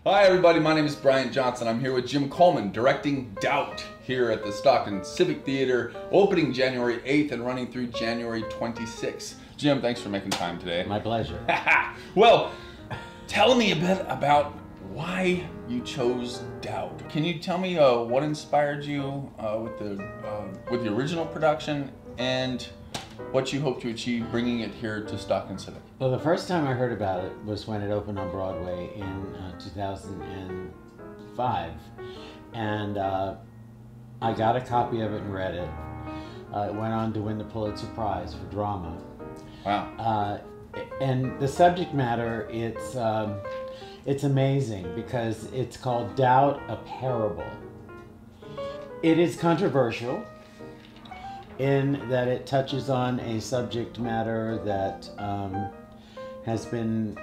Hi everybody, my name is Brian Johnson. I'm here with Jim Coleman, directing Doubt here at the Stockton Civic Theatre, opening January 8th and running through January 26th. Jim, thanks for making time today. My pleasure. Well, tell me a bit about why you chose Doubt. Can you tell me what inspired you with the original production and what you hope to achieve bringing it here to Stockton Civic? Well, the first time I heard about it was when it opened on Broadway in 2005, and I got a copy of it and read it. It went on to win the Pulitzer Prize for drama. Wow. And the subject matter, it's amazing because it's called Doubt, a Parable. It is controversial in that it touches on a subject matter that has been,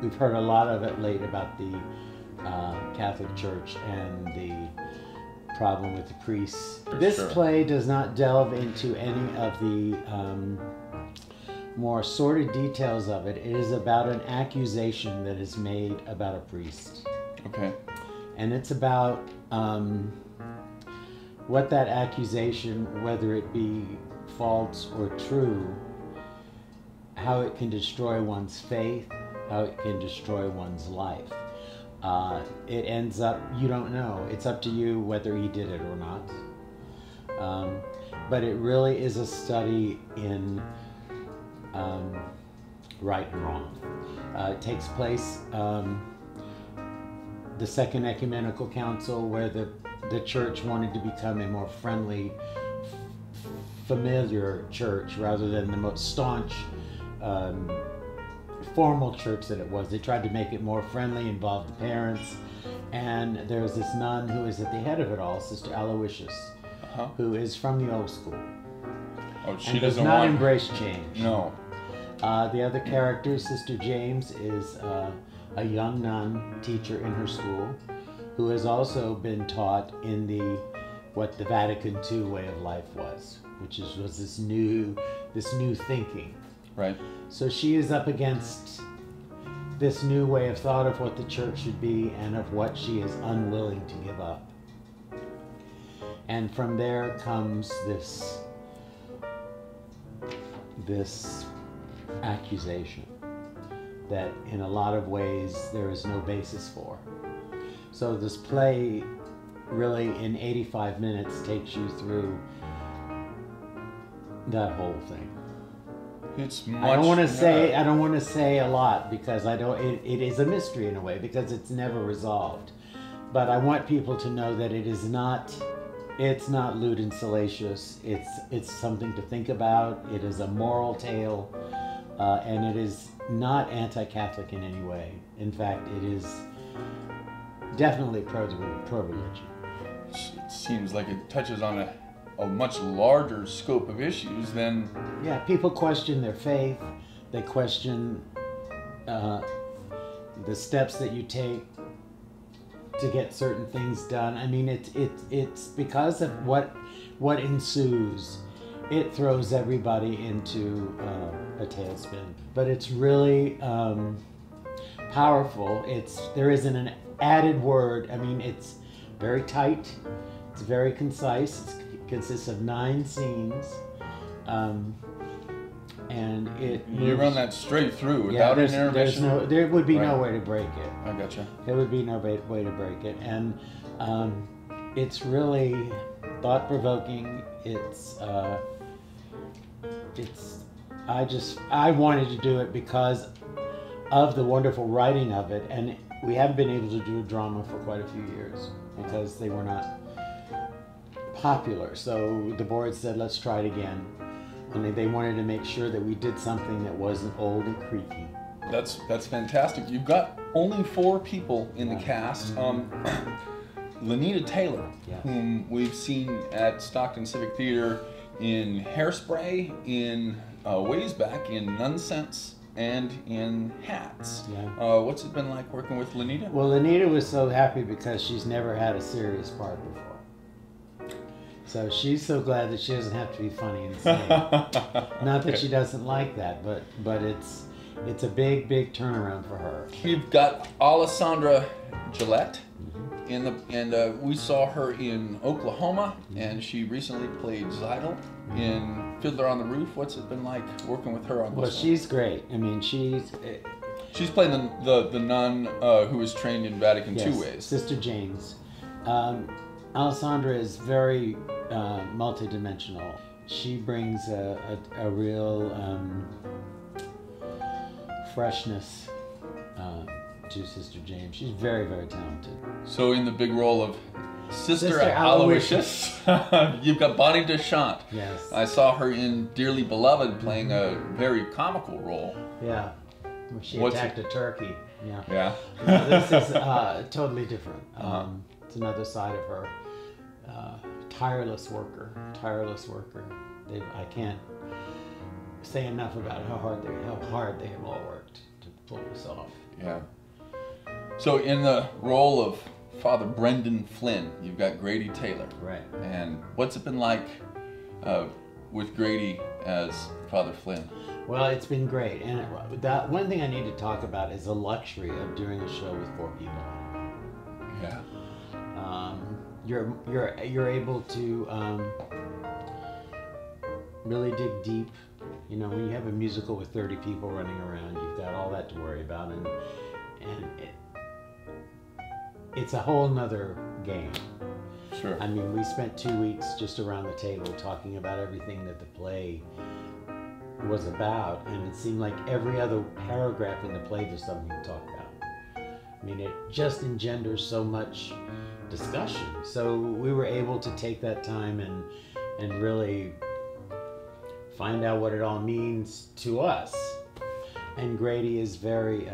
we've heard a lot of it late about the Catholic Church and the problem with the priests. This play does not delve into any of the more sordid details of it. It is about an accusation that is made about a priest. Okay. And it's about what that accusation, whether it be false or true, how it can destroy one's faith, how it can destroy one's life. It ends up, you don't know. It's up to you whether he did it or not. But it really is a study in right and wrong. It takes place the Second Ecumenical Council, where the church wanted to become a more friendly, familiar church rather than the most staunch, formal church that it was. They tried to make it more friendly, involve the parents, and there's this nun who is at the head of it all, Sister Aloysius, who is from the old school. Oh, she and does not embrace change. No. The other character, Sister James, is a young nun teacher in her school who has also been taught in what the Vatican II way of life was this new thinking. Right. So she is up against this new way of thought of what the church should be and of what she is unwilling to give up. And from there comes this accusation that in a lot of ways there is no basis for. So this play really in 85 minutes takes you through that whole thing. It's much, I don't want to say a lot because it is a mystery in a way because it's never resolved. But I want people to know that it's not lewd and salacious. It's something to think about. It is a moral tale, and it is not anti-Catholic in any way. In fact, it is definitely pro-religion. It seems like it touches on a much larger scope of issues than... Yeah, people question their faith. They question the steps that you take to get certain things done. I mean, it's because of what ensues. It throws everybody into a tailspin. But it's really powerful. There isn't an added word. I mean, it's very tight. It's very concise. It consists of 9 scenes. And you run that straight through without an intermission? There would be no way to break it. I gotcha. There would be no way to break it. And it's really thought-provoking. I wanted to do it because of the wonderful writing of it, and we haven't been able to do a drama for quite a few years because they were not popular. So the board said, let's try it again. Only they wanted to make sure that we did something that wasn't old and creaky. That's fantastic. You've got only 4 people in the cast. Lanita Taylor, whom we've seen at Stockton Civic Theatre in Hairspray, in ways back in Nonsense, and in Hats. Yeah. What's it been like working with Lanita? Well, Lanita was so happy because she's never had a serious part before. So she's so glad that she doesn't have to be funny and sing. Not that she doesn't like that, but it's a big, big turnaround for her. You've got Alessandra Gillette, and we saw her in Oklahoma, and she recently played Zeidel in Fiddler on the Roof. What's it been like working with her on this? Well, she's great. I mean, she's playing the nun who was trained in Vatican II ways. Sister James. Alessandra is very multidimensional. She brings a real freshness to Sister James. She's very, very talented. So in the big role of Sister Aloysius, you've got Bonnie Deschamps. Yes. I saw her in Dearly Beloved playing a very comical role. Yeah. She attacked a turkey. Yeah. Yeah. This is totally different. It's another side of her. Tireless worker. I can't say enough about how hard they have all worked to pull this off. Yeah. So in the role of Father Brendan Flynn, you've got Grady Taylor. Right. And what's it been like with Grady as Father Flynn? Well, it's been great, and that one thing I need to talk about is the luxury of doing a show with 4 people. Yeah. You're able to really dig deep. You know, when you have a musical with 30 people running around, you've got all that to worry about, and it's a whole nother game. Sure. I mean, we spent 2 weeks just around the table talking about everything that the play was about, and it seemed like every other paragraph in the play there's something to talk about. I mean, it just engenders so much discussion. So we were able to take that time and really find out what it all means to us. And Grady is very,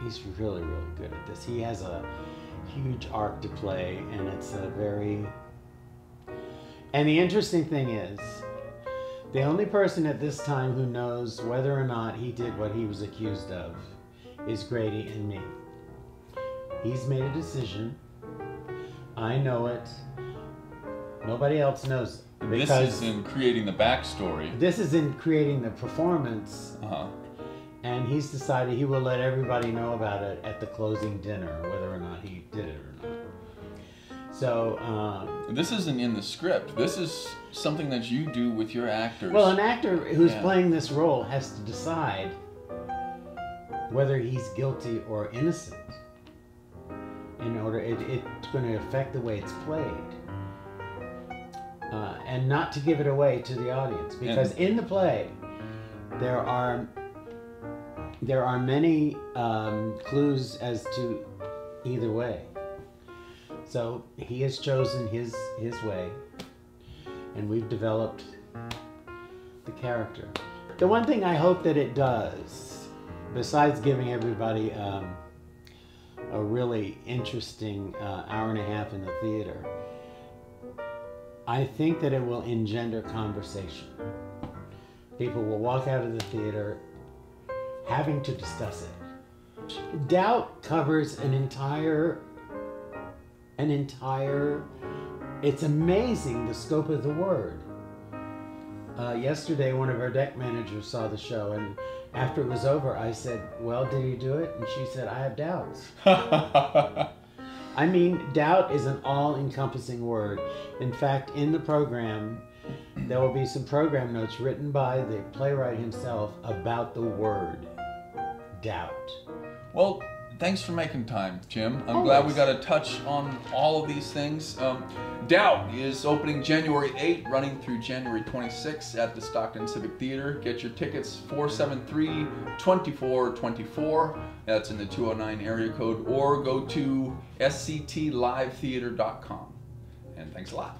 he's really, really good at this. He has a huge arc to play, and it's a very... And the interesting thing is, the only person at this time who knows whether or not he did what he was accused of is Grady and me. He's made a decision. I know it. Nobody else knows it. This is in creating the backstory. This is in creating the performance. Uh-huh. And he's decided he will let everybody know about it at the closing dinner, whether or not he did it or not. So... this isn't in the script. This is something that you do with your actors. Well, an actor who's playing this role has to decide whether he's guilty or innocent. In order, it's going to affect the way it's played. And not to give it away to the audience. Because in the play, there are many clues as to either way. So he has chosen his way, and we've developed the character. The one thing I hope that it does, besides giving everybody a really interesting hour and a half in the theater, I think that it will engender conversation. People will walk out of the theater having to discuss it. Doubt covers an entire, it's amazing the scope of the word. Yesterday, one of our deck managers saw the show, and after it was over, I said, well, did you do it? And she said, I have doubts. I mean, doubt is an all-encompassing word. In fact, in the program, there will be some program notes written by the playwright himself about the word doubt. Well, thanks for making time, Jim. I'm glad we got to touch on all of these things. Doubt is opening January 8th, running through January 26th at the Stockton Civic Theatre. Get your tickets 473-2424. That's in the 209 area code, or go to sctlivetheater.com. And thanks a lot.